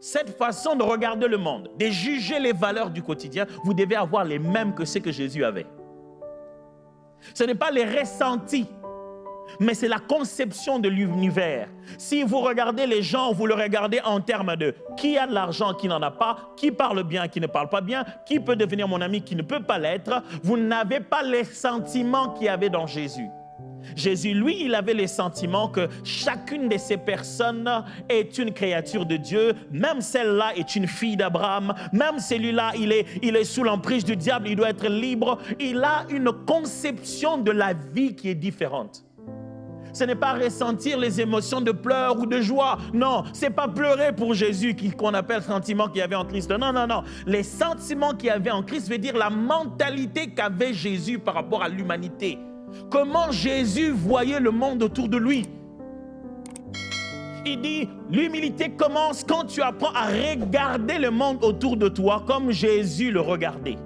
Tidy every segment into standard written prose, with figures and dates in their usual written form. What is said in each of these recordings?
cette façon de regarder le monde, de juger les valeurs du quotidien, vous devez avoir les mêmes que ce que Jésus avait. Ce n'est pas les ressentis, mais c'est la conception de l'univers. Si vous regardez les gens, vous le regardez en termes de qui a de l'argent, qui n'en a pas, qui parle bien, qui ne parle pas bien, qui peut devenir mon ami, qui ne peut pas l'être. Vous n'avez pas les sentiments qu'il y avait dans Jésus. Jésus, lui, il avait les sentiments que chacune de ces personnes est une créature de Dieu, même celle-là est une fille d'Abraham, même celui-là, il est sous l'emprise du diable, il doit être libre. Il a une conception de la vie qui est différente. Ce n'est pas ressentir les émotions de pleurs ou de joie. Non, ce n'est pas pleurer pour Jésus qu'on appelle sentiment qu'il y avait en Christ. Non, non, non. Les sentiments qu'il y avait en Christ veut dire la mentalité qu'avait Jésus par rapport à l'humanité. Comment Jésus voyait le monde autour de lui. Il dit, l'humilité commence quand tu apprends à regarder le monde autour de toi comme Jésus le regardait.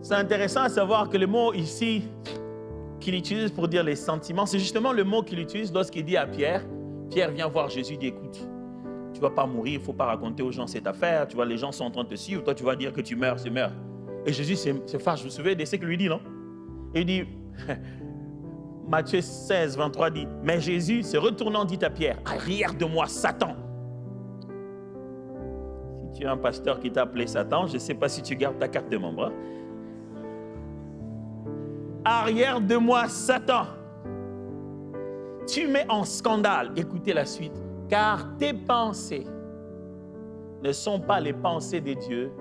C'est intéressant à savoir que le mot ici qu'il utilise pour dire les sentiments, c'est justement le mot qu'il utilise lorsqu'il dit à Pierre, Pierre vient voir Jésus, il dit écoute, tu ne vas pas mourir, il ne faut pas raconter aux gens cette affaire, tu vois, les gens sont en train de te suivre, toi tu vas dire que tu meurs, c'est meurs. Et Jésus se fâche, vous vous souvenez de ce qu'il lui dit, non? Il dit, Matthieu 16, 23 dit, mais Jésus se retournant dit à Pierre, arrière de moi Satan. Si tu es un pasteur qui t'a appelé Satan, je ne sais pas si tu gardes ta carte de membre. Hein? Arrière de moi, Satan. Tu mets en scandale, écoutez la suite, car tes pensées ne sont pas les pensées de Dieu,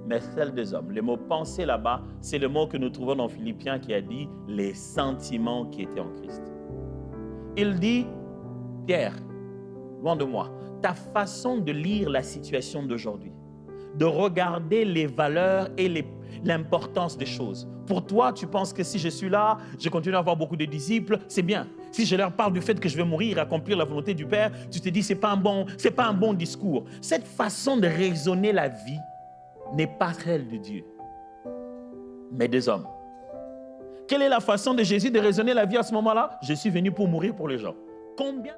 mais celles des hommes. Le mot pensée là-bas, c'est le mot que nous trouvons dans Philippiens qui a dit les sentiments qui étaient en Christ. Il dit, Pierre, loin de moi, ta façon de lire la situation d'aujourd'hui, de regarder les valeurs et l'importance des choses. Pour toi, tu penses que si je suis là, je continue à avoir beaucoup de disciples, c'est bien. Si je leur parle du fait que je vais mourir et accomplir la volonté du Père, tu te dis, c'est pas un bon discours. Cette façon de raisonner la vie n'est pas celle de Dieu, mais des hommes. Quelle est la façon de Jésus de raisonner la vie à ce moment-là? Je suis venu pour mourir pour les gens. Combien